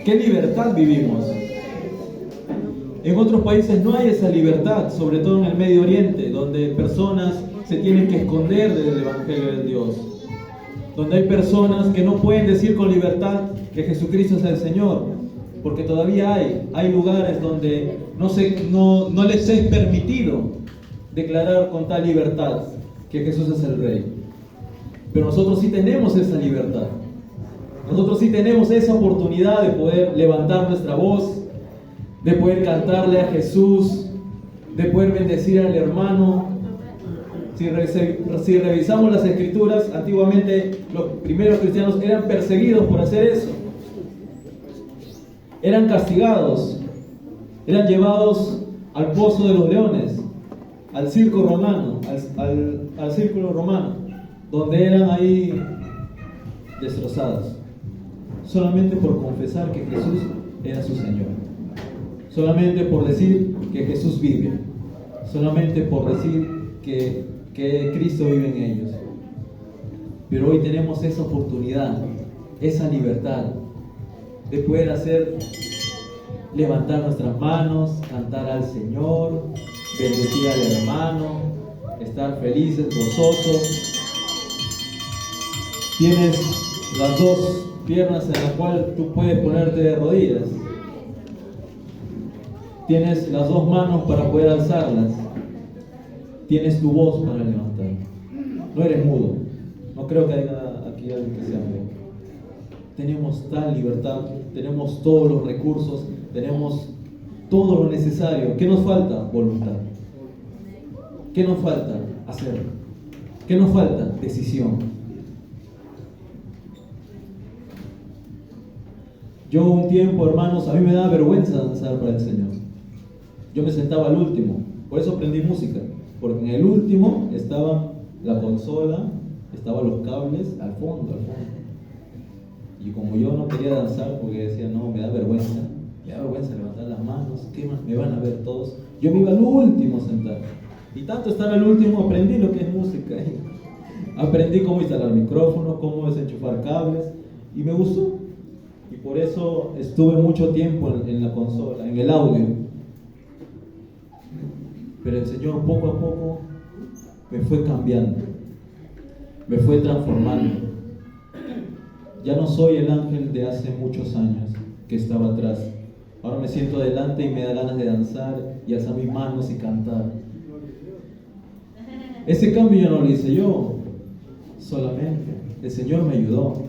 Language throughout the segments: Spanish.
¿Qué libertad vivimos? En otros países no hay esa libertad, sobre todo en el Medio Oriente, donde personas se tienen que esconder del Evangelio de Dios, donde hay personas que no pueden decir con libertad que Jesucristo es el Señor, porque todavía hay lugares donde no les es permitido declarar con tal libertad que Jesús es el Rey. Pero nosotros sí tenemos esa libertad. Nosotros sí tenemos esa oportunidad de poder levantar nuestra voz, de poder cantarle a Jesús, de poder bendecir al hermano. Si revisamos las Escrituras, antiguamente los primeros cristianos eran perseguidos por hacer eso. Eran castigados, eran llevados al pozo de los leones, al circo romano, al círculo romano, donde eran ahí destrozados, solamente por confesar que Jesús era su Señor, solamente por decir que Jesús vive, solamente por decir que Cristo vive en ellos. Pero hoy tenemos esa oportunidad, esa libertad de poder levantar nuestras manos, cantar al Señor, bendecir al hermano, estar felices, gozosos. Tienes las dos piernas en las cuales tú puedes ponerte de rodillas. Tienes las dos manos para poder alzarlas. Tienes tu voz para levantar. No eres mudo. No creo que haya aquí alguien que sea mudo. Tenemos tal libertad, tenemos todos los recursos, tenemos todo lo necesario. ¿Qué nos falta? Voluntad. ¿Qué nos falta? Hacer. ¿Qué nos falta? Decisión. Yo un tiempo, hermanos, a mí me daba vergüenza danzar para el Señor. Yo me sentaba al último, por eso aprendí música, porque en el último estaba la consola, estaban los cables al fondo. Y como yo no quería danzar porque decía, no, me da vergüenza levantar las manos, ¿qué más? Me van a ver todos. Yo me iba al último a sentar. Y tanto estar al último aprendí lo que es música. Aprendí cómo instalar micrófonos, cómo desenchufar cables, y me gustó. Y por eso estuve mucho tiempo en la consola, en el audio. Pero el Señor poco a poco me fue cambiando, me fue transformando. Ya no soy el ángel de hace muchos años que estaba atrás. Ahora me siento adelante y me da ganas de danzar y alzar mis manos y cantar. Ese cambio ya no lo hice yo solamente. El Señor me ayudó.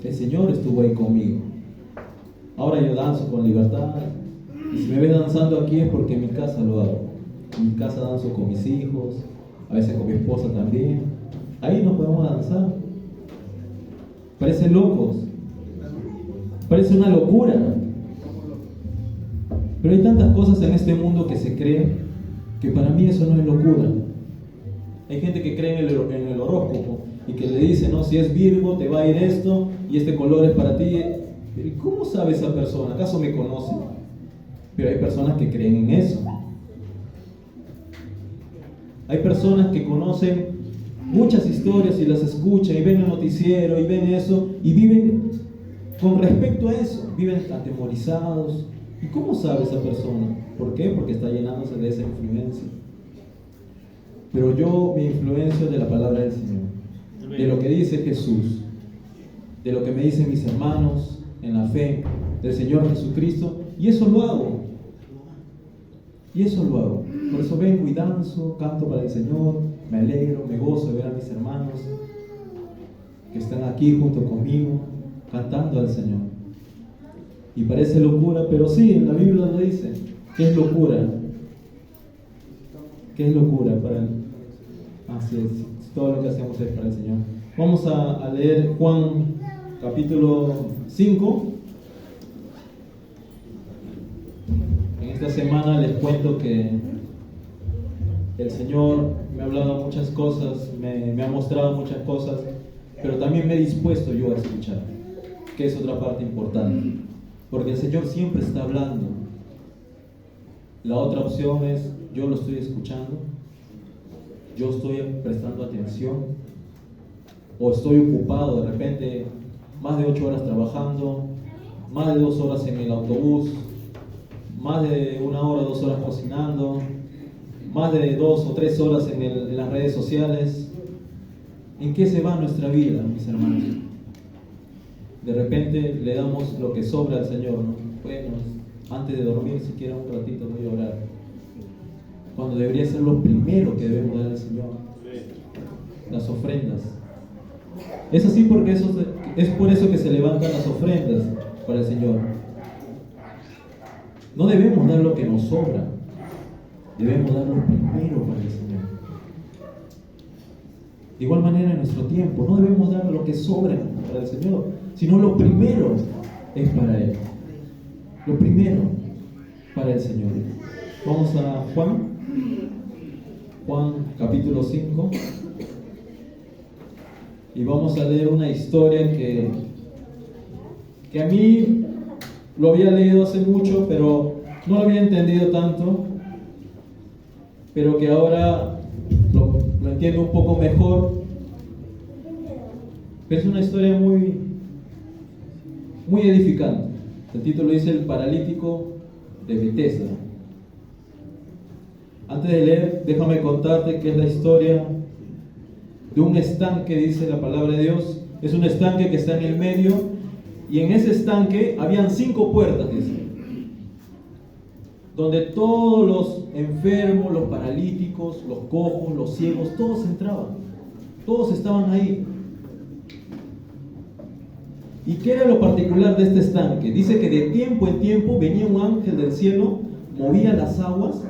El Señor estuvo ahí conmigo. Ahora yo danzo con libertad. Y si me ves danzando aquí es porque en mi casa lo hago. En mi casa danzo con mis hijos, a veces con mi esposa también. Ahí nos podemos danzar. Parecen locos. Parece una locura. Pero hay tantas cosas en este mundo que se creen que para mí eso no es locura. Hay gente que cree en el horóscopo y que le dice, no, si es Virgo te va a ir esto y este color es para ti. Pero ¿y cómo sabe esa persona? ¿Acaso me conoce? Pero hay personas que creen en eso. Hay personas que conocen muchas historias y las escuchan y ven el noticiero y ven eso y viven con respecto a eso, viven atemorizados. ¿Y cómo sabe esa persona? ¿Por qué? Porque está llenándose de esa influencia. Pero yo me influencio de la palabra del Señor, de lo que dice Jesús, de lo que me dicen mis hermanos en la fe del Señor Jesucristo, y eso lo hago. Y eso lo hago. Por eso vengo y danzo, canto para el Señor, me alegro, me gozo de ver a mis hermanos que están aquí junto conmigo, cantando al Señor. Y parece locura, pero sí, en la Biblia lo dice. ¿Qué es locura? ¿Qué es locura para Él? Así es, todo lo que hacemos es para el Señor. Vamos a leer Juan capítulo 5. En esta semana les cuento que el Señor me ha hablado muchas cosas, me ha mostrado muchas cosas, pero también me he dispuesto yo a escuchar, que es otra parte importante, porque el Señor siempre está hablando. La otra opción es, yo lo estoy escuchando, yo estoy prestando atención, o estoy ocupado de repente más de 8 horas trabajando, más de 2 horas en el autobús, más de 1 hora, 2 horas cocinando, más de 2 o 3 horas en las redes sociales. ¿En qué se va nuestra vida, mis hermanos? De repente le damos lo que sobra al Señor, ¿no? Bueno, antes de dormir, siquiera un ratito voy a orar. Cuando debería ser lo primero que debemos dar al Señor. Las ofrendas. Es así porque es por eso que se levantan las ofrendas para el Señor. No debemos dar lo que nos sobra. Debemos dar lo primero para el Señor. De igual manera en nuestro tiempo, no debemos dar lo que sobra para el Señor, sino lo primero es para Él. Lo primero para el Señor. Vamos a Juan capítulo 5, y vamos a leer una historia que a mí lo había leído hace mucho, pero no lo había entendido tanto, pero que ahora lo entiendo un poco mejor. Pero es una historia muy edificante. El título dice: El paralítico de Betesda. Antes de leer, déjame contarte que es la historia de un estanque, dice la palabra de Dios. Es un estanque que está en el medio, y en ese estanque habían 5 puertas, dice, donde todos los enfermos, los paralíticos, los cojos, los ciegos, todos entraban, todos estaban ahí. ¿Y qué era lo particular de este estanque? Dice que de tiempo en tiempo venía un ángel del cielo, movía las aguas,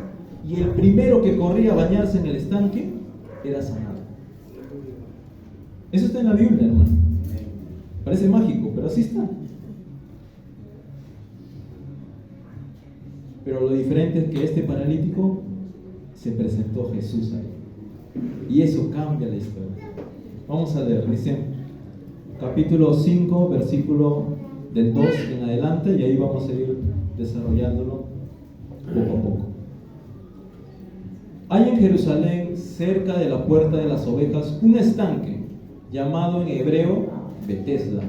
y el primero que corría a bañarse en el estanque era sanado. Eso está en la Biblia, hermano. Parece mágico, pero así está. Pero lo diferente es que este paralítico se presentó Jesús ahí. Y eso cambia la historia. Vamos a leer, dice capítulo 5, versículo del 2 en adelante, y ahí vamos a ir desarrollándolo poco a poco. Hay en Jerusalén, cerca de la puerta de las ovejas, un estanque llamado en hebreo Betesda,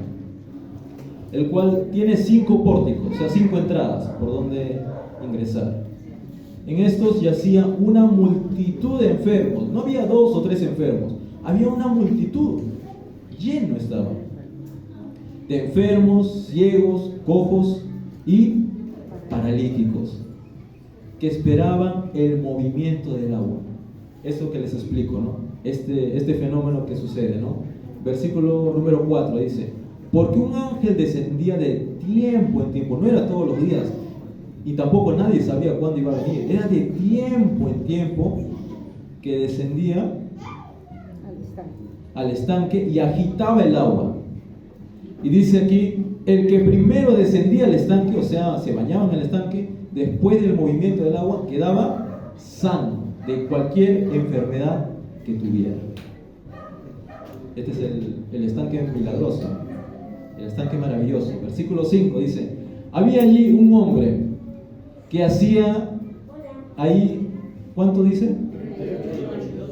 el cual tiene 5 pórticos, o sea, 5 entradas por donde ingresar. En estos yacía una multitud de enfermos. No había 2 o 3 enfermos, había una multitud. Lleno estaba de enfermos, ciegos, cojos y paralíticos, que esperaban el movimiento del agua. Eso que les explico, ¿no? Este fenómeno que sucede, ¿no? Versículo número 4 dice: porque un ángel descendía de tiempo en tiempo, no era todos los días, y tampoco nadie sabía cuándo iba a venir, era de tiempo en tiempo que descendía al estanque y agitaba el agua. Y dice aquí: el que primero descendía al estanque, o sea, se bañaba en el estanque, después del movimiento del agua quedaba sano de cualquier enfermedad que tuviera. Este es el estanque milagroso, el estanque maravilloso. Versículo 5 dice: había allí un hombre que hacía ahí, ¿cuánto dice?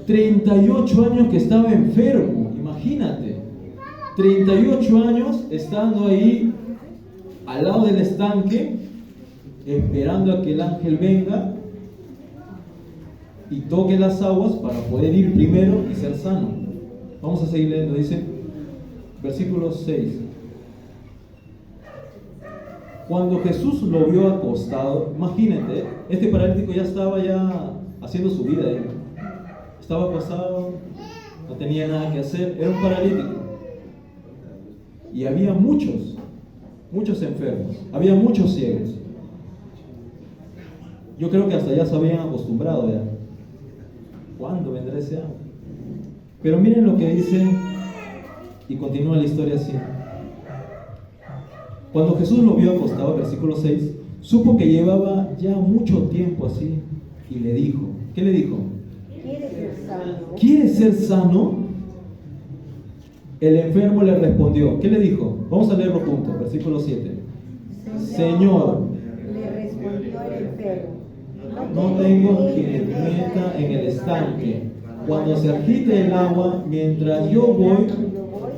38 años que estaba enfermo. Imagínate, 38 años estando ahí al lado del estanque, esperando a que el ángel venga y toque las aguas para poder ir primero y ser sano. Vamos a seguir leyendo, dice versículo 6. Cuando Jesús lo vio acostado, imagínate, este paralítico ya estaba haciendo su vida, estaba acostado, no tenía nada que hacer, era un paralítico. Y había muchos enfermos, había muchos ciegos. Yo creo que hasta ya se habían acostumbrado ya. ¿Cuándo vendrá ese agua? Pero miren lo que dice, y continúa la historia así. Cuando Jesús lo vio acostado, versículo 6, supo que llevaba ya mucho tiempo así, y le dijo, ¿qué le dijo? ¿Quieres ser sano? ¿Quieres ser sano? El enfermo le respondió, ¿qué le dijo? Vamos a leerlo juntos, versículo 7. Señor, le respondió el enfermo, no tengo quien meta en el estanque. Cuando se agite el agua, mientras yo voy,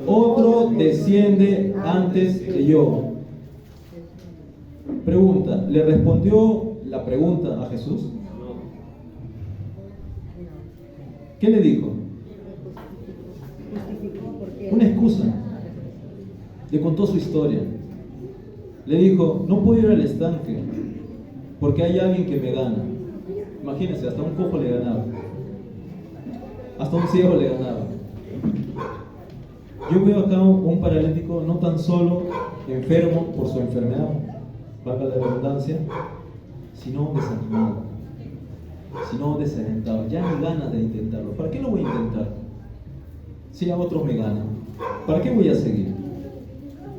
otro desciende antes que yo. Pregunta, ¿le respondió la pregunta a Jesús? ¿Qué le dijo? Justificó porque Una excusa. Le contó su historia. Le dijo, no puedo ir al estanque porque hay alguien que me gana. Imagínense, hasta un cojo le ganaba. Hasta un ciego le ganaba. Yo veo acá un paralítico no tan solo enfermo por su enfermedad, valga la redundancia, sino desanimado, sino desalentado. Ya ni ganas de intentarlo. ¿Para qué lo voy a intentar? Si a otros me ganan. ¿Para qué voy a seguir?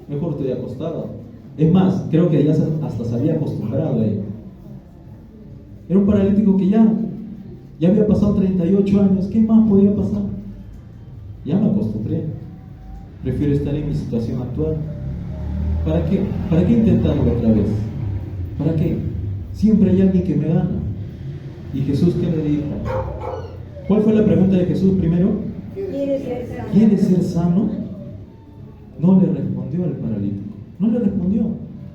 Mejor estoy acostado. Es más, creo que ya hasta se había acostumbrado a ello. Era un paralítico que ya había pasado 38 años. ¿Qué más podía pasar? Ya me acostumbré. Prefiero estar en mi situación actual. ¿Para qué? ¿Para qué intentarlo otra vez? ¿Para qué? Siempre hay alguien que me gana. ¿Y Jesús qué le dijo? ¿Cuál fue la pregunta de Jesús primero? ¿Quieres ser sano? ¿Quieres ser sano? No le respondió al paralítico. No le respondió.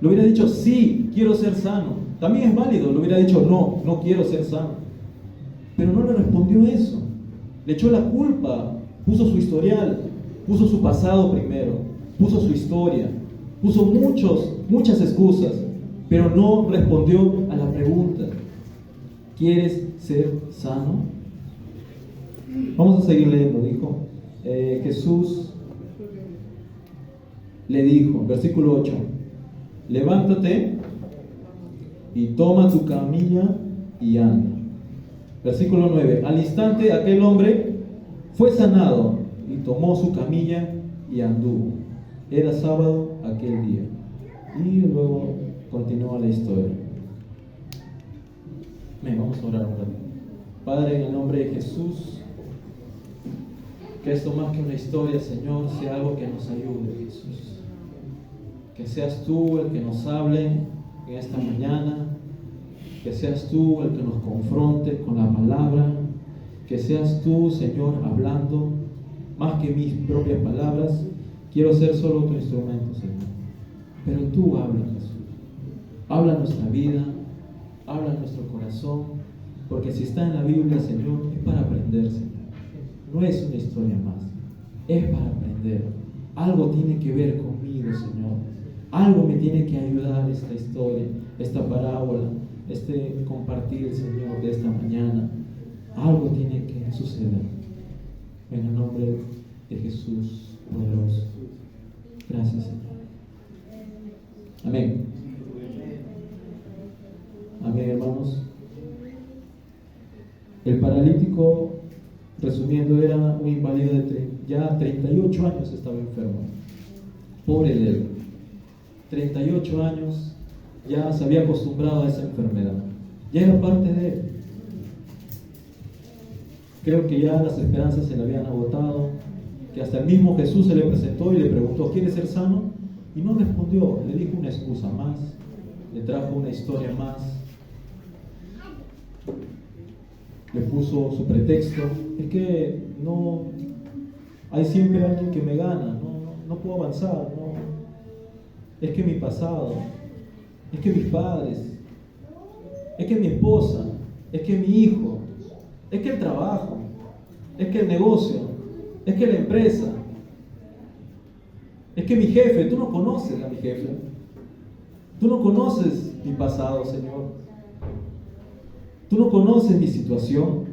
Le hubiera dicho, sí, quiero ser sano. También es válido. Le hubiera dicho, no, no quiero ser sano. Pero no le respondió eso. Le echó la culpa. Puso su historial. Puso su pasado primero. Puso su historia. Puso muchas excusas. Pero no respondió a la pregunta. ¿Quieres ser sano? Vamos a seguir leyendo. Dijo, Jesús le dijo, versículo 8, levántate y toma tu camilla y anda. Versículo 9, al instante aquel hombre fue sanado y tomó su camilla y anduvo. Era sábado aquel día. Y luego continúa la historia. Vamos a orar un rato. Padre, en el nombre de Jesús, que esto más que una historia, Señor, sea algo que nos ayude, Jesús. Que seas tú el que nos hable en esta mañana, que seas tú el que nos confronte con la palabra, que seas tú, Señor, hablando, más que mis propias palabras. Quiero ser solo tu instrumento, Señor. Pero tú habla, Jesús. Habla nuestra vida, habla nuestro corazón, porque si está en la Biblia, Señor, es para aprender, Señor. No es una historia más, es para aprender. Algo tiene que ver conmigo, Señor. Algo me tiene que ayudar esta historia, esta parábola, este compartir, Señor, de esta mañana. Algo tiene que suceder. En el nombre de Jesús poderoso. Gracias, Señor. Amén. Amén, hermanos. El paralítico, resumiendo, era un inválido de ya 38 años estaba enfermo. Pobre de él. 38 años, ya se había acostumbrado a esa enfermedad. Ya era parte de él. Creo que ya las esperanzas se le habían agotado, que hasta el mismo Jesús se le presentó y le preguntó, ¿quieres ser sano? Y no respondió, le dijo una excusa más, le trajo una historia más, le puso su pretexto. Es que no, hay siempre alguien que me gana, no puedo avanzar, no. Es que mi pasado, es que mis padres, es que mi esposa, es que mi hijo, es que el trabajo, es que el negocio, es que la empresa, es que mi jefe. Tú no conoces a mi jefe, tú no conoces mi pasado, Señor, tú no conoces mi situación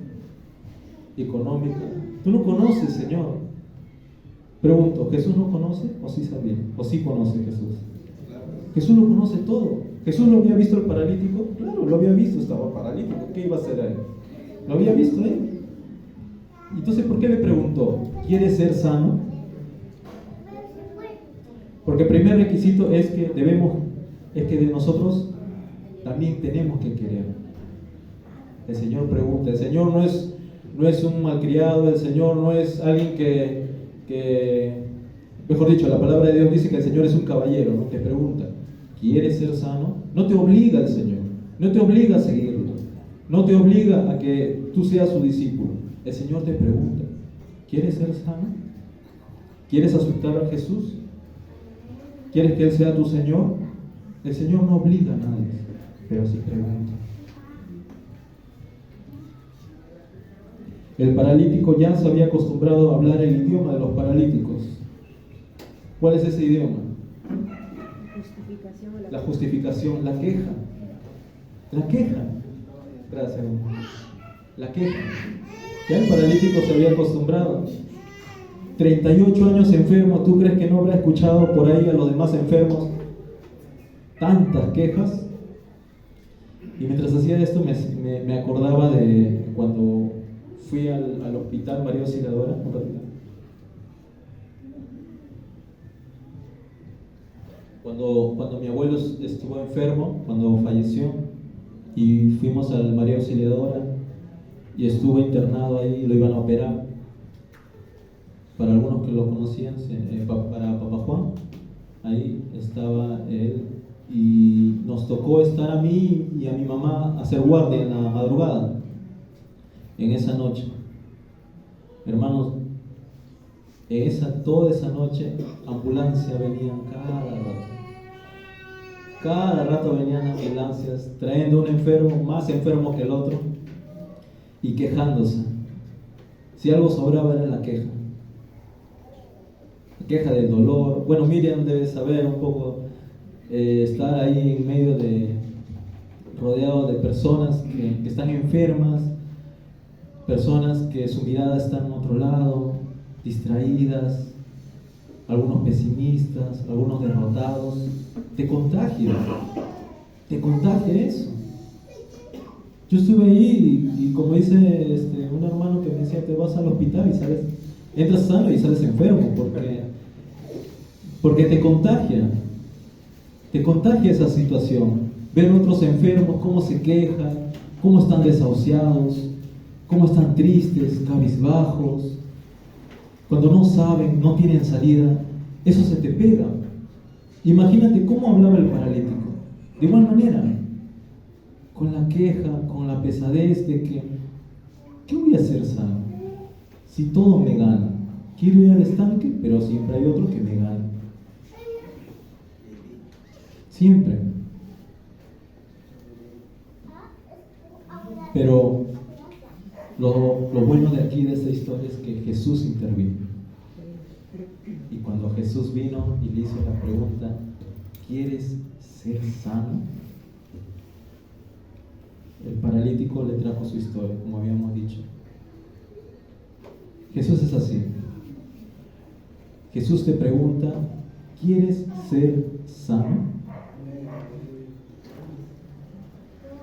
económica, tú no conoces, Señor. Pregunto, ¿Jesús no conoce o sí sabía? ¿O sí conoce Jesús? Jesús lo conoce todo. ¿Jesús lo había visto al paralítico? Claro, lo había visto, estaba paralítico. ¿Qué iba a hacer ahí? Lo había visto él. Entonces, ¿por qué le preguntó? ¿Quieres ser sano? Porque el primer requisito es que de nosotros también tenemos que querer. El Señor pregunta. El Señor no es un malcriado. El Señor no es alguien que mejor dicho, la palabra de Dios dice que el Señor es un caballero, ¿no? Te pregunta, ¿quieres ser sano? No te obliga el Señor, no te obliga a seguirlo, no te obliga a que tú seas su discípulo. El Señor te pregunta, ¿quieres ser sano? ¿Quieres aceptar a Jesús? ¿Quieres que Él sea tu Señor? El Señor no obliga a nadie, pero sí pregunta. El paralítico ya se había acostumbrado a hablar el idioma de los paralíticos. ¿Cuál es ese idioma? La justificación, la queja. La queja. Gracias. La queja. Ya el paralítico se había acostumbrado. 38 años enfermo, ¿tú crees que no habrá escuchado por ahí a los demás enfermos tantas quejas? Y mientras hacía esto me acordaba de cuando fui al hospital María Auxiliadora, un ratito. Cuando mi abuelo estuvo enfermo, cuando falleció, y fuimos al María Auxiliadora y estuvo internado ahí, lo iban a operar. Para algunos que lo conocían, para Papá Juan, ahí estaba él, y nos tocó estar a mí y a mi mamá hacer guardia en la madrugada, en esa noche. Hermanos, toda esa noche, ambulancia venían cada rato. Cada rato venían ambulancias trayendo un enfermo, más enfermo que el otro, y quejándose. Si algo sobraba era la queja. La queja del dolor. Bueno, Miriam debe saber un poco, estar ahí en medio rodeado de personas que están enfermas, personas que su mirada está en otro lado, distraídas, algunos pesimistas, algunos derrotados. Te contagia eso. Yo estuve ahí y como dice un hermano que me decía, te vas al hospital y sales, entras sano y sales enfermo, porque te contagia esa situación, ver otros enfermos, cómo se quejan, cómo están desahuciados, cómo están tristes, cabizbajos, cuando no saben, no tienen salida, eso se te pega. Imagínate cómo hablaba el paralítico, de igual manera, con la queja, con la pesadez de que, ¿qué voy a hacer sano? Si todo me gana, quiero ir al estanque, pero siempre hay otro que me gana. Siempre. Pero lo bueno de aquí, de esta historia, es que Jesús intervino. Y cuando Jesús vino y le hizo la pregunta, ¿quieres ser sano? El paralítico le trajo su historia, como habíamos dicho. Jesús es así. Jesús te pregunta, ¿quieres ser sano?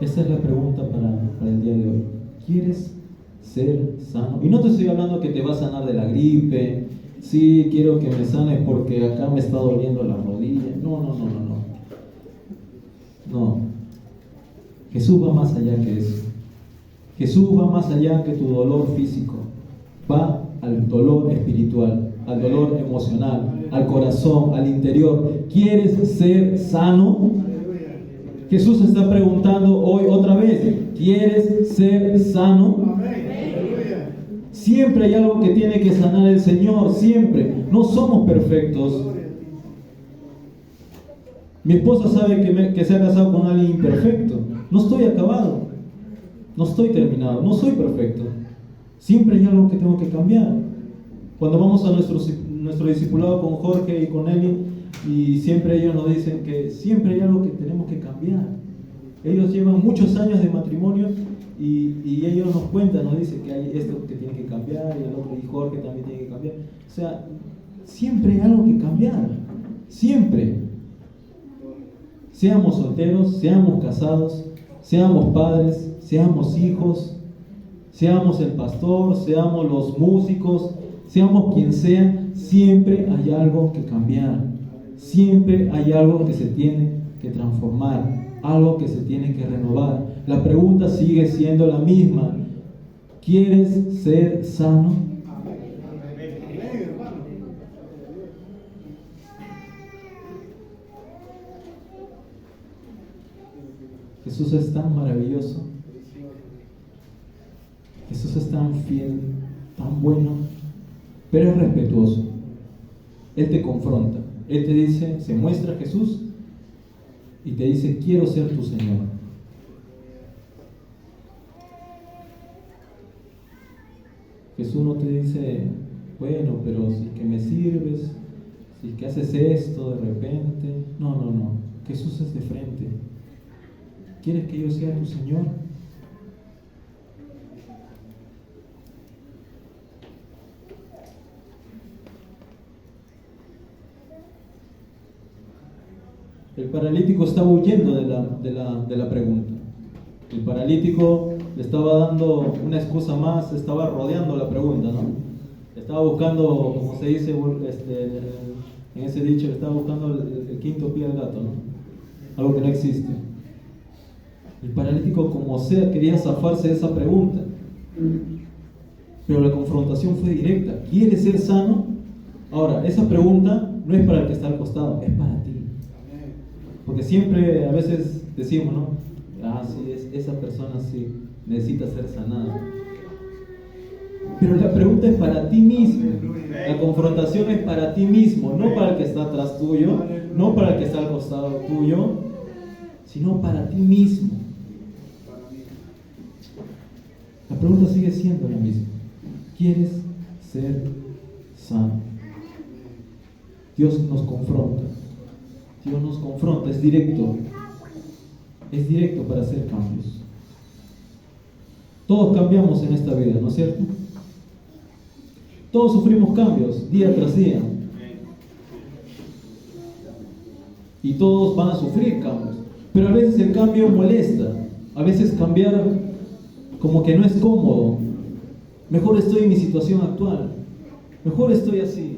Esa es la pregunta para el día de hoy. ¿Quieres ser sano? Y no te estoy hablando que te va a sanar de la gripe. Sí, quiero que me sane porque acá me está doliendo la rodilla. No. Jesús va más allá que eso. Jesús va más allá que tu dolor físico. Va al dolor espiritual, al dolor emocional, al corazón, al interior. ¿Quieres ser sano? Jesús está preguntando hoy otra vez, ¿quieres ser sano? Siempre hay algo que tiene que sanar el Señor, siempre. No somos perfectos. Mi esposa sabe que se ha casado con alguien imperfecto. No estoy acabado, no estoy terminado, no soy perfecto. Siempre hay algo que tengo que cambiar. Cuando vamos a nuestro discipulado con Jorge y con Eli, y siempre ellos nos dicen que siempre hay algo que tenemos que cambiar. Ellos llevan muchos años de matrimonio y ellos nos cuentan, nos dicen que hay esto que tiene que cambiar y el otro, y Jorge también tiene que cambiar. O sea, siempre hay algo que cambiar, siempre. Seamos solteros, seamos casados, seamos padres, seamos hijos, seamos el pastor, seamos los músicos, seamos quien sea, siempre hay algo que cambiar. Siempre hay algo que se tiene que transformar, algo que se tiene que renovar. La pregunta sigue siendo la misma. ¿Quieres ser sano? Jesús es tan maravilloso. Jesús es tan fiel, tan bueno, pero es respetuoso. Él te confronta. Él te dice, se muestra Jesús y te dice, quiero ser tu Señor. Jesús no te dice, bueno, pero si que me sirves, si que haces esto de repente. No. Jesús es de frente. ¿Quieres que yo sea tu Señor? El paralítico estaba huyendo de la pregunta. El paralítico le estaba dando una excusa más, estaba rodeando la pregunta, ¿no? Estaba buscando, como se dice en ese dicho, le estaba buscando el quinto pie al gato, ¿no? Algo que no existe. El paralítico, como sea, quería zafarse de esa pregunta. Pero la confrontación fue directa. ¿Quieres ser sano? Ahora, esa pregunta no es para el que está al costado, es para ti. Porque siempre, a veces decimos, ¿no? Sí, esa persona sí necesita ser sanada. Pero la pregunta es para ti mismo. La confrontación es para ti mismo, no para el que está atrás tuyo, no para el que está al costado tuyo, sino para ti mismo. La pregunta sigue siendo la misma. ¿Quieres ser sano? Dios nos confronta. Dios nos confronta, es directo para hacer cambios. Todos cambiamos en esta vida, ¿no es cierto? Todos sufrimos cambios día tras día. Y todos van a sufrir cambios. Pero a veces el cambio molesta. A veces cambiar como que no es cómodo. Mejor estoy en mi situación actual. Mejor estoy así.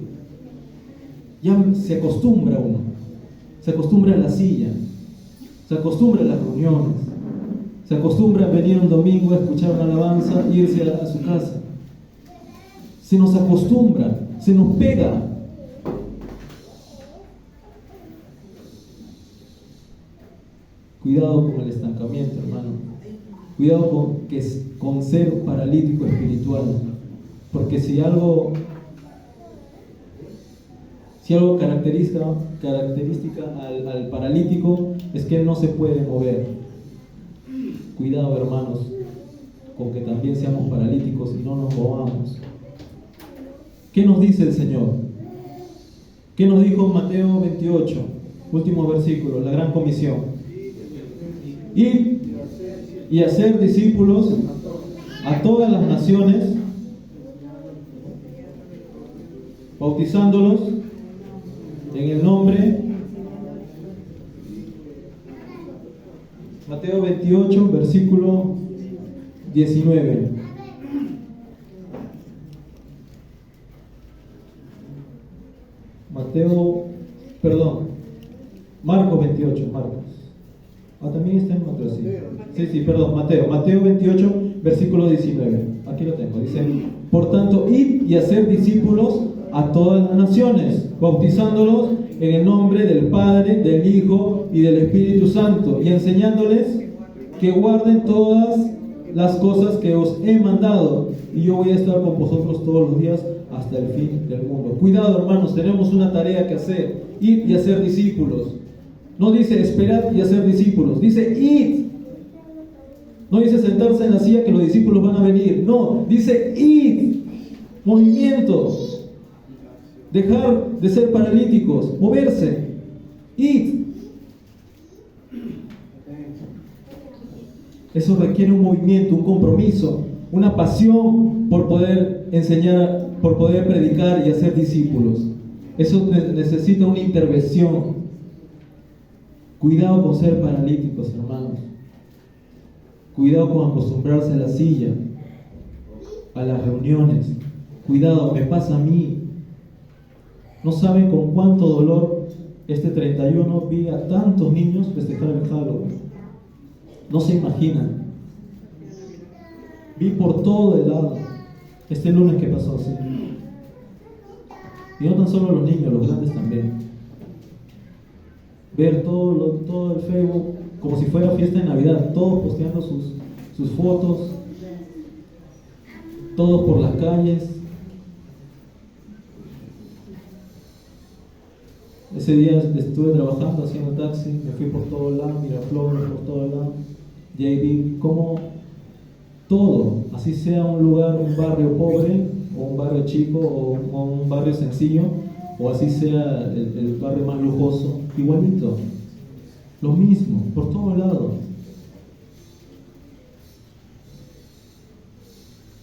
Ya se acostumbra uno. Se acostumbra a la silla. Se acostumbra a las reuniones. Se acostumbra a venir un domingo a escuchar una alabanza e irse a su casa. Se nos acostumbra, se nos pega. Cuidado con el estancamiento, hermano. Cuidado con ser paralítico espiritual. Porque si algo característica al paralítico es que él no se puede mover. Cuidado, hermanos, con que también seamos paralíticos y no nos movamos. ¿Qué nos dice el Señor? ¿Qué nos dijo Mateo 28? Último versículo, la gran comisión. Ir y hacer discípulos a todas las naciones, bautizándolos en el nombre. Mateo 28, versículo 19. Marcos 28, también está en Mateo, Mateo 28, versículo 19. Aquí lo tengo, dice: por tanto, id y hacer discípulos a todas las naciones, bautizándolos en el nombre del Padre, del Hijo y del Espíritu Santo, y enseñándoles que guarden todas las cosas que os he mandado, y yo voy a estar con vosotros todos los días hasta el fin del mundo. Cuidado, hermanos, tenemos una tarea que hacer: ir y hacer discípulos. No dice esperar y hacer discípulos, dice id. No dice sentarse en la silla que los discípulos van a venir, no, dice id. Movimiento. Dejar de ser paralíticos, moverse, id. Eso requiere un movimiento, un compromiso, una pasión por poder enseñar, por poder predicar y hacer discípulos. Eso necesita una intervención. Cuidado con ser paralíticos, hermanos. Cuidado con acostumbrarse a la silla, a las reuniones. Cuidado, me pasa a mí. No saben con cuánto dolor este 31 vi a tantos niños festejar el Halloween. No se imaginan. Vi por todo el lado. Este lunes que pasó así. Y no tan solo los niños, los grandes también. Ver todo el Facebook como si fuera fiesta de Navidad. Todos posteando sus fotos. Todos por las calles. Ese día estuve trabajando, haciendo taxi, me fui por todos lados, Miraflores, por todos lados, y ahí vi cómo todo, así sea un lugar, un barrio pobre, o un barrio chico, o un barrio sencillo, o así sea el barrio más lujoso, igualito, lo mismo, por todos lados.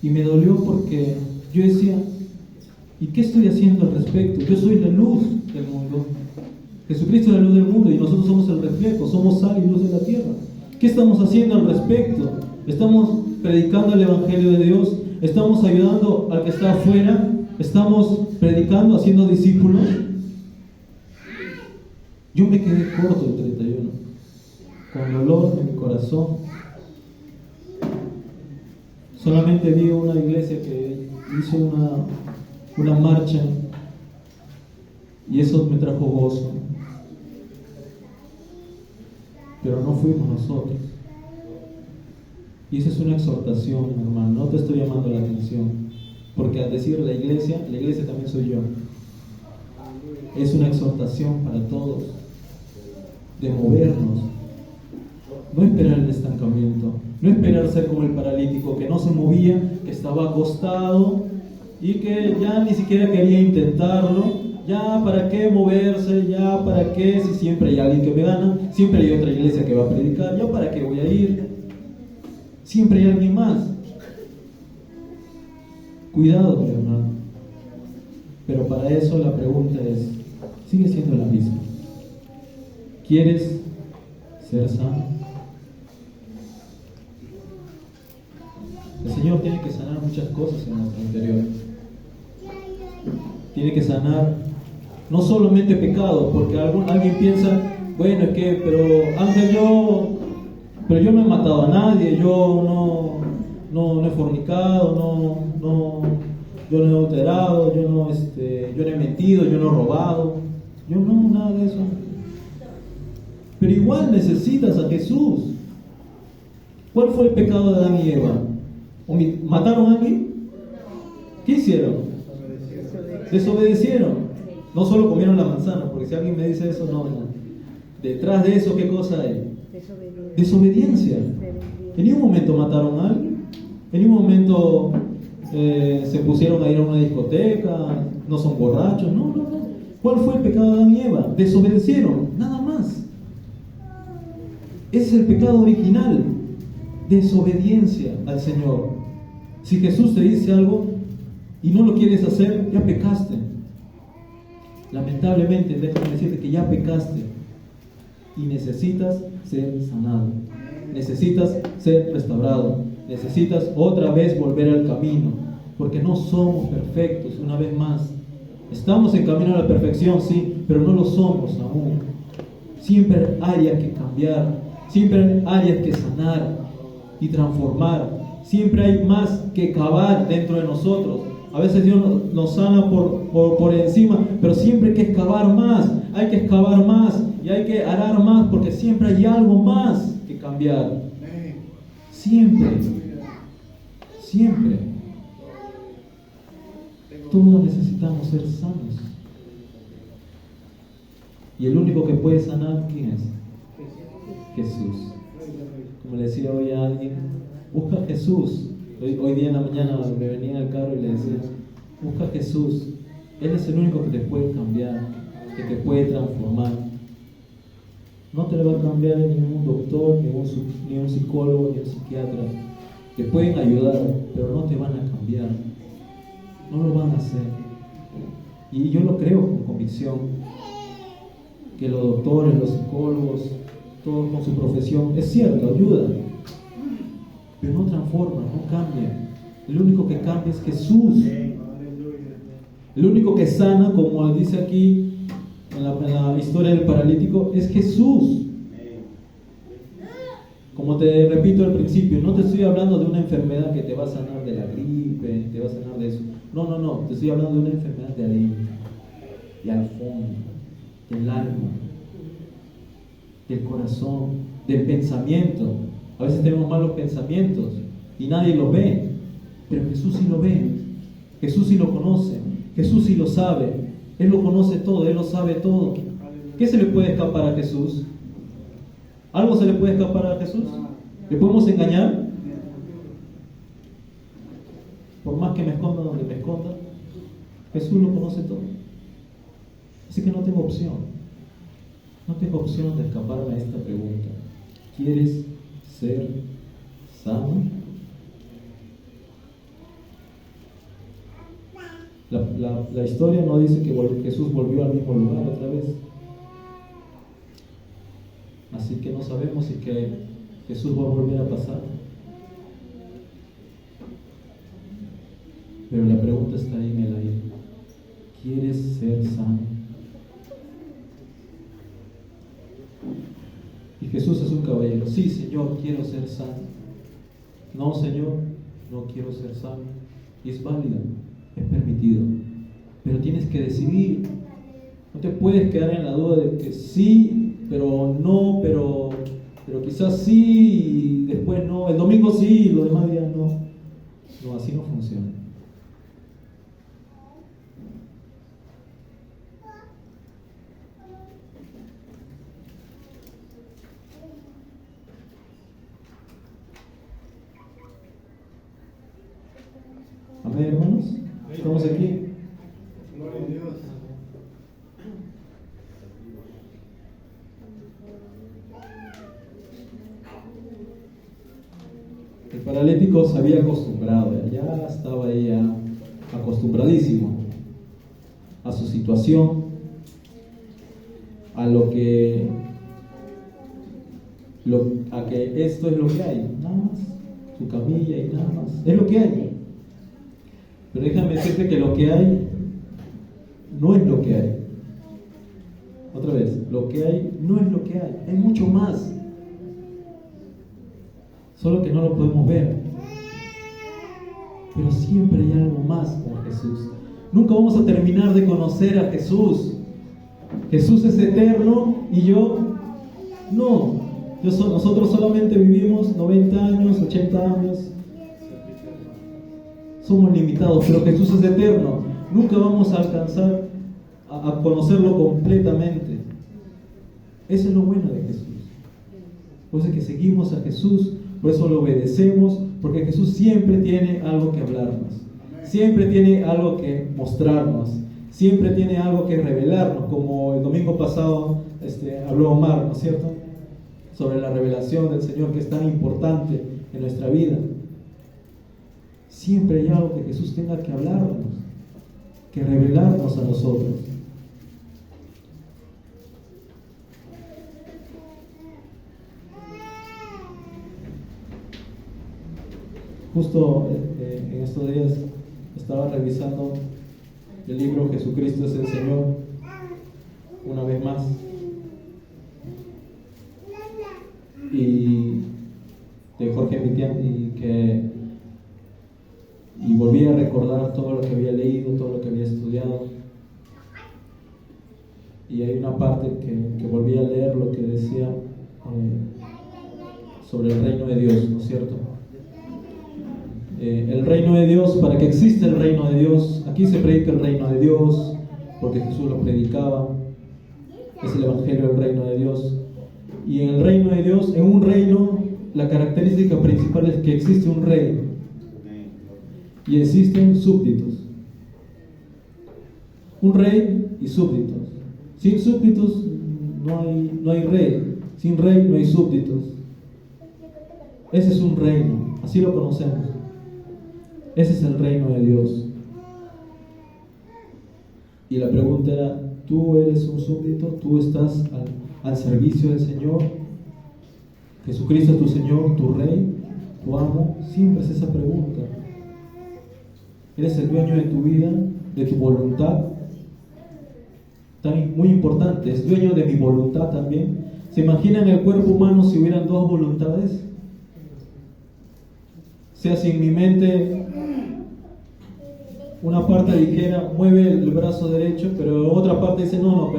Y me dolió porque yo decía, ¿y qué estoy haciendo al respecto? Yo soy la luz del mundo. Jesucristo es la luz del mundo y nosotros somos el reflejo, somos sal y luz de la tierra. ¿Qué estamos haciendo al respecto? ¿Estamos predicando el Evangelio de Dios? ¿Estamos ayudando al que está afuera? ¿Estamos predicando, haciendo discípulos? Yo me quedé corto el 31, con dolor en mi corazón. Solamente vi una iglesia que hizo una marcha y eso me trajo gozo. Pero no fuimos nosotros. Y esa es una exhortación, hermano. No te estoy llamando la atención, porque al decir la iglesia también soy yo. Es una exhortación para todos de movernos. No esperar el estancamiento, no esperar ser como el paralítico que no se movía, que estaba acostado y que ya ni siquiera quería intentarlo. Ya para qué moverse, ya para qué, si siempre hay alguien que me gana, siempre hay otra iglesia que va a predicar, yo para qué voy a ir, siempre hay alguien más. Cuidado, mi hermano. Pero para eso la pregunta es, sigue siendo la misma. ¿Quieres ser sano? El Señor tiene que sanar muchas cosas en nuestro interior. Tiene que sanar no solamente pecado, porque alguien piensa, bueno, es que, pero Ángel, yo no he matado a nadie, yo no he fornicado, yo no he adulterado, yo no he mentido, yo no he robado, yo no, nada de eso. Pero igual necesitas a Jesús. ¿Cuál fue el pecado de Adán y Eva? ¿Mataron a alguien? ¿Qué hicieron? Desobedecieron. No solo comieron la manzana, porque si alguien me dice eso, no. Detrás de eso, ¿qué cosa hay? Desobediencia. En ningún momento mataron a alguien. En ningún momento se pusieron a ir a una discoteca. No son borrachos. No. ¿Cuál fue el pecado de Adán y Eva? Desobedecieron, nada más. Ese es el pecado original. Desobediencia al Señor. Si Jesús te dice algo y no lo quieres hacer, ya pecaste. Lamentablemente, déjame decirte que ya pecaste y necesitas ser sanado, necesitas ser restaurado, necesitas otra vez volver al camino, porque no somos perfectos. Una vez más, estamos en camino a la perfección, sí, pero no lo somos aún. Siempre hay áreas que cambiar, siempre hay áreas que sanar y transformar, siempre hay más que cavar dentro de nosotros. A veces Dios nos sana por encima, pero siempre hay que excavar más, hay que excavar más y hay que arar más, porque siempre hay algo más que cambiar. Siempre. Todos necesitamos ser sanos. Y el único que puede sanar, ¿quién es? Jesús. Como le decía hoy a alguien, busca a Jesús. Hoy día en la mañana me venía en el carro y le decía, busca a Jesús. Él es el único que te puede cambiar, que te puede transformar. No te lo va a cambiar ningún doctor, ni un psicólogo, ni un psiquiatra. Te pueden ayudar, pero no te van a cambiar. No lo van a hacer. Y yo lo creo con convicción, que los doctores, los psicólogos, todos con su profesión, es cierto, ayuda, pero no transforma, no cambia. El único que cambia es Jesús. El único que sana, como dice aquí en la historia del paralítico, es Jesús. Como te repito al principio, no te estoy hablando de una enfermedad que te va a sanar de la gripe, te va a sanar de eso. No, te estoy hablando de una enfermedad de adentro, de al fondo, del alma, del corazón, del pensamiento. A veces tenemos malos pensamientos y nadie los ve, pero Jesús sí lo ve, Jesús sí lo conoce, Jesús sí lo sabe, Él lo conoce todo, Él lo sabe todo. ¿Qué se le puede escapar a Jesús? ¿Algo se le puede escapar a Jesús? ¿Le podemos engañar? Por más que me esconda donde me esconda, Jesús lo conoce todo. Así que no tengo opción. No tengo opción de escaparme a esta pregunta. ¿Quieres ser sano? La historia no dice que Jesús volvió al mismo lugar otra vez. Así que no sabemos si que Jesús va a volver a pasar. Pero la pregunta está ahí en el aire. ¿Quieres ser sano? Y Jesús es un caballero. Sí, Señor, quiero ser sano. No, Señor, no quiero ser sano. Y es válida, es permitido. Pero tienes que decidir. No te puedes quedar en la duda de que sí, pero no, pero quizás sí y después no. El domingo sí y los demás días no. No, así no funciona. Amén, hermanos. Estamos aquí. Gloria a Dios. El paralítico se había acostumbrado, ya estaba ahí ya acostumbradísimo a su situación, a que esto es lo que hay, nada más, su camilla y nada más, es lo que hay. Pero déjame decirte que lo que hay no es lo que hay. Otra vez, lo que hay no es lo que hay mucho más. Solo que no lo podemos ver. Pero siempre hay algo más con Jesús. Nunca vamos a terminar de conocer a Jesús. Jesús es eterno y yo no. Nosotros solamente vivimos 90 años, 80 años. Somos limitados, pero Jesús es eterno. Nunca vamos a alcanzar a conocerlo completamente. Eso es lo bueno de Jesús. Por eso es que seguimos a Jesús, por eso lo obedecemos, porque Jesús siempre tiene algo que hablarnos, siempre tiene algo que mostrarnos, siempre tiene algo que revelarnos, como el domingo pasado habló Omar, ¿no es cierto? Sobre la revelación del Señor, que es tan importante en nuestra vida. Siempre hay algo que Jesús tenga que hablarnos, que revelarnos a nosotros. Justo en estos días estaba revisando el libro Jesucristo es el Señor, una vez más, y de Jorge Mitian, y volví a recordar todo lo que había leído, todo lo que había estudiado, y hay una parte que volví a leer lo que decía sobre el reino de Dios, ¿no es cierto? El reino de Dios, para que exista el reino de Dios, aquí se predica el reino de Dios, porque Jesús lo predicaba, es el evangelio del reino de Dios. Y en el reino de Dios, en un reino, la característica principal es que existe un rey y existen súbditos. Un rey y súbditos. Sin súbditos no hay rey, sin rey no hay súbditos. Ese es un reino, así lo conocemos. Ese es el reino de Dios. Y la pregunta era, ¿tú eres un súbdito? ¿Tú estás al servicio del Señor? ¿Jesucristo es tu Señor, tu Rey, tu amo? Siempre es esa pregunta. ¿Eres el dueño de tu vida, de tu voluntad? También muy importante, ¿es dueño de mi voluntad también? ¿Se imaginan el cuerpo humano si hubieran dos voluntades? O sea, si en mi mente una parte dijera mueve el brazo derecho, pero otra parte dice no,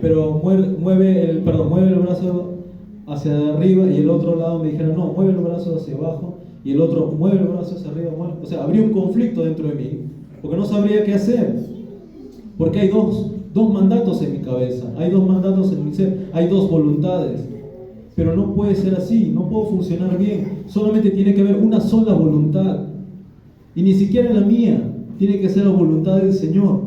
pero mueve el brazo hacia arriba, y el otro lado me dijera no, mueve el brazo hacia abajo, y el otro mueve el brazo hacia arriba. O sea, habría un conflicto dentro de mí, porque no sabría qué hacer, porque hay dos dos mandatos en mi cabeza, hay dos mandatos en mi ser, hay dos voluntades. Pero no puede ser así, no puedo funcionar bien. Solamente tiene que haber una sola voluntad. Y ni siquiera la mía, tiene que ser la voluntad del Señor.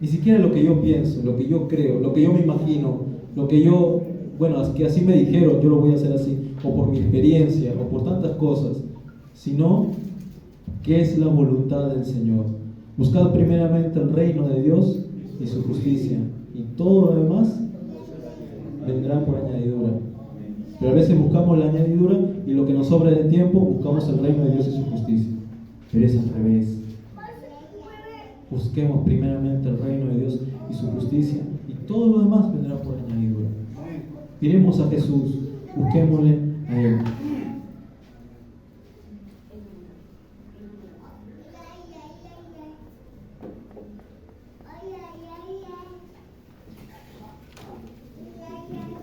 Ni siquiera lo que yo pienso, lo que yo creo, lo que yo me imagino, lo que yo, bueno, es que así me dijeron, yo lo voy a hacer así, o por mi experiencia, o por tantas cosas, sino que es la voluntad del Señor. Buscad primeramente el reino de Dios y su justicia, y todo lo demás vendrá por añadidura. Pero a veces buscamos la añadidura y lo que nos sobra de tiempo, buscamos el reino de Dios y su justicia. Pero es al revés. Busquemos primeramente el reino de Dios y su justicia, y todo lo demás vendrá por añadidura. Miremos a Jesús, busquémosle a Él.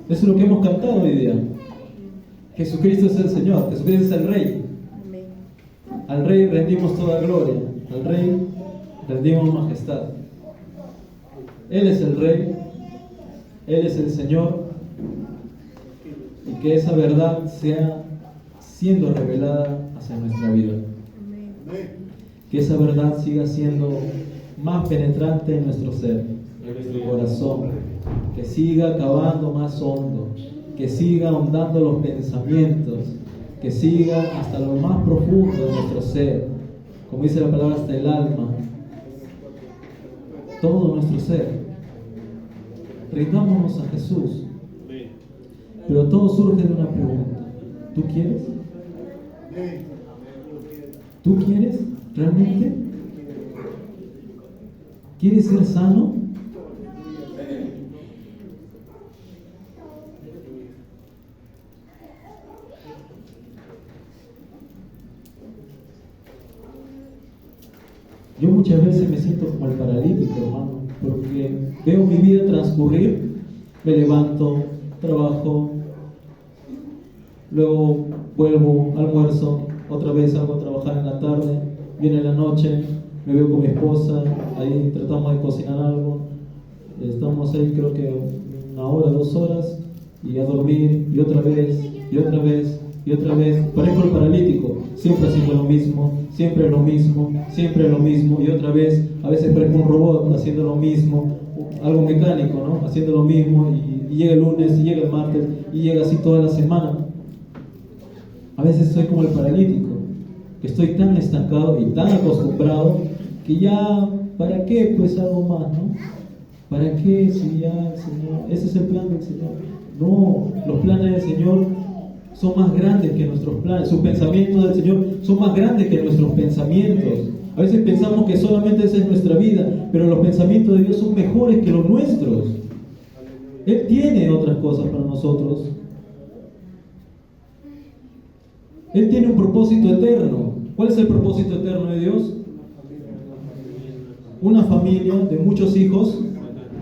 Eso es lo que hemos cantado hoy día. Jesucristo es el Señor, Jesucristo es el Rey. Al Rey rendimos toda gloria, al Rey rendimos majestad. Él es el Rey, Él es el Señor, y que esa verdad sea siendo revelada hacia nuestra vida. Que esa verdad siga siendo más penetrante en nuestro ser, en nuestro corazón, que siga cavando más hondo, que siga ahondando los pensamientos, que siga hasta lo más profundo de nuestro ser, como dice la palabra, hasta el alma, todo nuestro ser. Rindámonos a Jesús. Pero todo surge de una pregunta: ¿tú quieres? ¿Tú quieres realmente? ¿Quieres ser sano? Yo muchas veces me siento como el paralítico, hermano, porque veo mi vida transcurrir, me levanto, trabajo, luego vuelvo, almuerzo, otra vez salgo a trabajar en la tarde, viene la noche, me veo con mi esposa, ahí tratamos de cocinar algo, estamos ahí creo que 1 hora, 2 horas, y a dormir, y otra vez, y otra vez, y otra vez. Parezco el paralítico, siempre haciendo lo mismo, siempre lo mismo, siempre lo mismo, y otra vez. A veces parezco un robot haciendo lo mismo, algo mecánico, ¿no? Haciendo lo mismo, y llega el lunes, y llega el martes, y llega así toda la semana. A veces soy como el paralítico, que estoy tan estancado y tan acostumbrado que ya, ¿para qué? Pues algo más, ¿no? ¿Para qué si ya el Señor? Ese es el plan del Señor. No, los planes del Señor son más grandes que nuestros planes. Sus pensamientos del Señor son más grandes que nuestros pensamientos. A veces pensamos que solamente esa es nuestra vida, pero los pensamientos de Dios son mejores que los nuestros. Él tiene otras cosas para nosotros. Él tiene un propósito eterno. ¿Cuál es el propósito eterno de Dios? Una familia de muchos hijos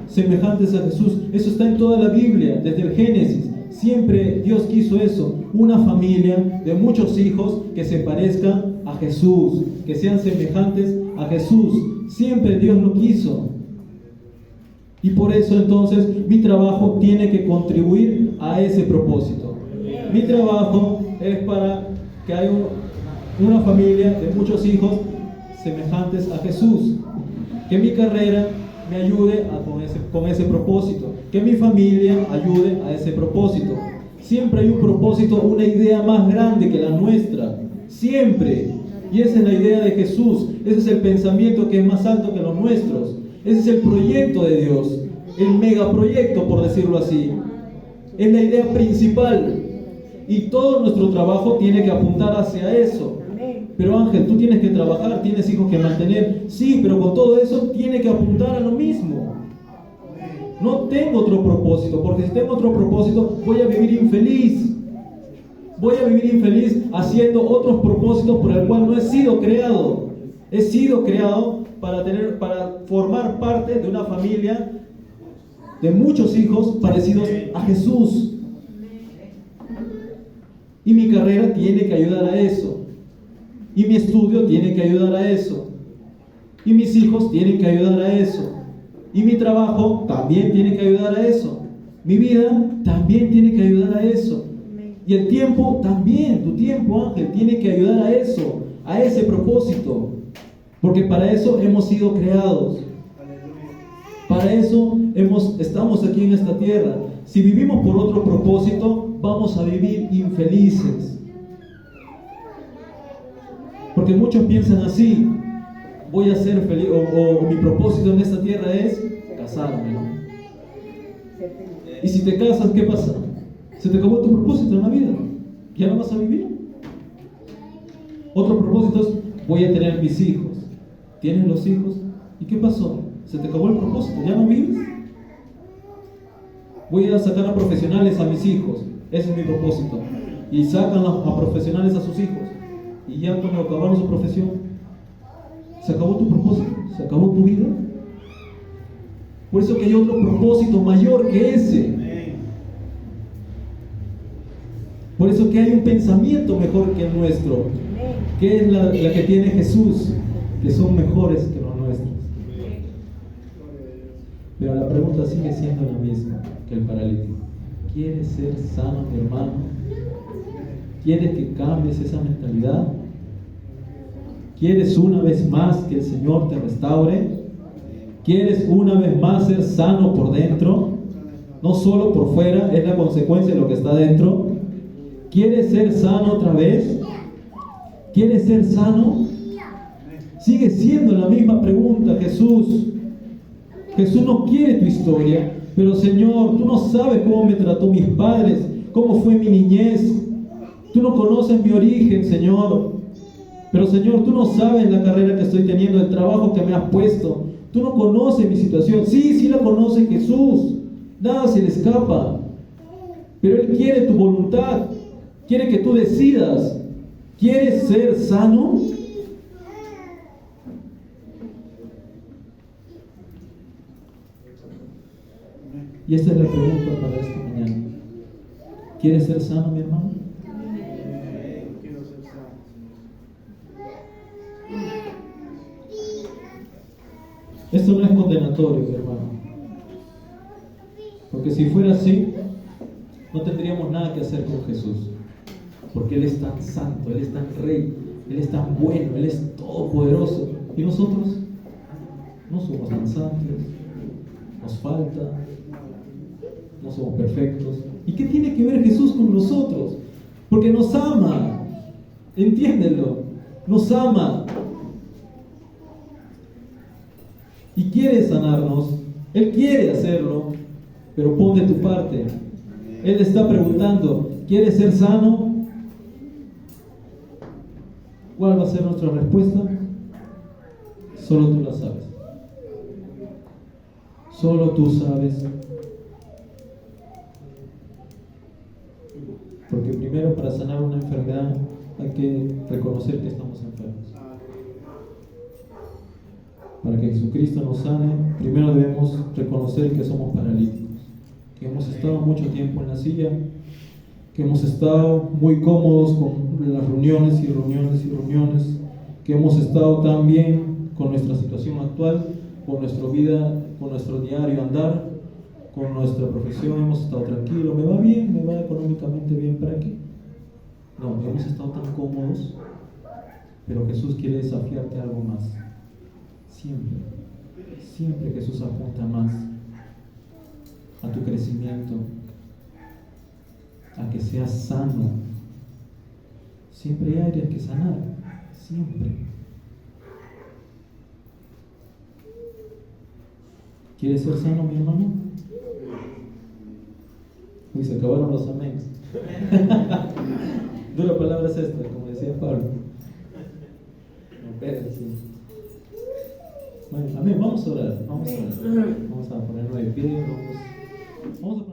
semejantes a Jesús. Eso está en toda la Biblia, desde el Génesis. Siempre Dios quiso eso, una familia de muchos hijos que se parezcan a Jesús, que sean semejantes a Jesús. Siempre Dios lo quiso. Y por eso entonces mi trabajo tiene que contribuir a ese propósito. Mi trabajo es para que haya una familia de muchos hijos semejantes a Jesús. Que mi carrera me ayude con ese propósito, que mi familia ayude a ese propósito. Siempre hay un propósito, una idea más grande que la nuestra, siempre. Y esa es la idea de Jesús, ese es el pensamiento que es más alto que los nuestros, ese es el proyecto de Dios, el megaproyecto, por decirlo así. Es la idea principal y todo nuestro trabajo tiene que apuntar hacia eso. Pero Ángel, tú tienes que trabajar, tienes hijos que mantener. Sí, pero con todo eso tiene que apuntar a lo mismo. No tengo otro propósito, porque si tengo otro propósito voy a vivir infeliz. Voy a vivir infeliz haciendo otros propósitos por el cual no he sido creado. He sido creado para formar parte de una familia de muchos hijos parecidos a Jesús. Y mi carrera tiene que ayudar a eso. Y mi estudio tiene que ayudar a eso. Y mis hijos tienen que ayudar a eso. Y mi trabajo también tiene que ayudar a eso. Mi vida también tiene que ayudar a eso. Y el tiempo también, tu tiempo, Ángel, tiene que ayudar a eso, a ese propósito. Porque para eso hemos sido creados. Para eso estamos aquí en esta tierra. Si vivimos por otro propósito, vamos a vivir infelices. Porque muchos piensan así: voy a ser feliz, o mi propósito en esta tierra es casarme, ¿no? Y si te casas, ¿qué pasa? Se te acabó tu propósito en la vida. Ya no vas a vivir. Otro propósito es: voy a tener mis hijos. ¿Tienes los hijos? ¿Y qué pasó? Se te acabó el propósito, ya no vives. Voy a sacar a profesionales a mis hijos. Ese es mi propósito. Y sacan a profesionales a sus hijos. Y ya cuando acabaron su profesión, se acabó tu propósito, se acabó tu vida. Por eso que hay otro propósito mayor que ese. Por eso que hay un pensamiento mejor que el nuestro, que es la que tiene Jesús, que son mejores que los nuestros. Pero la pregunta sigue siendo la misma que el paralítico. ¿Quieres ser sano, mi hermano? ¿Quieres que cambies esa mentalidad? ¿Quieres una vez más que el Señor te restaure? ¿Quieres una vez más ser sano por dentro? No solo por fuera, es la consecuencia de lo que está dentro. ¿Quieres ser sano otra vez? ¿Quieres ser sano? Sigue siendo la misma pregunta, Jesús. Jesús no quiere tu historia, pero Señor, tú no sabes cómo me trató mis padres, cómo fue mi niñez. Tú no conoces mi origen, Señor. Pero Señor, tú no sabes la carrera que estoy teniendo, el trabajo que me has puesto. Tú no conoces mi situación. Sí la conoce Jesús. Nada se le escapa. Pero Él quiere tu voluntad. Quiere que tú decidas. ¿Quieres ser sano? Y esta es la pregunta para esta mañana. ¿Quieres ser sano, mi hermano? Quiero ser sano. Esto no es condenatorio, mi hermano. Porque si fuera así, no tendríamos nada que hacer con Jesús. Porque Él es tan santo, Él es tan rey, Él es tan bueno, Él es todopoderoso. Y nosotros no somos tan santos, nos falta, no somos perfectos. ¿Y qué tiene que ver Jesús con nosotros? Porque nos ama, entiéndelo, nos ama. Y quiere sanarnos, Él quiere hacerlo, pero pon de tu parte. Él está preguntando: ¿quieres ser sano? ¿Cuál va a ser nuestra respuesta? Solo tú la sabes. Solo tú sabes. Porque primero, para sanar una enfermedad hay que reconocer que estamos enfermos. Para que Jesucristo nos sane, primero debemos reconocer que somos paralíticos, que hemos estado mucho tiempo en la silla, que hemos estado muy cómodos con las reuniones, que hemos estado tan bien con nuestra situación actual, con nuestra vida, con nuestro diario andar, con nuestra profesión, hemos estado tranquilos, me va bien, me va económicamente bien, ¿para qué? No, hemos estado tan cómodos, pero Jesús quiere desafiarte a algo más. Siempre Jesús apunta más a tu crecimiento, a que seas sano. Siempre hay áreas que sanar, siempre. ¿Quieres ser sano, mi hermano? Uy, se acabaron los améns. Dura palabra es esta, como decía Pablo. Sí. Bueno, amén, vamos a orar, vamos a ponernos de pie, vamos a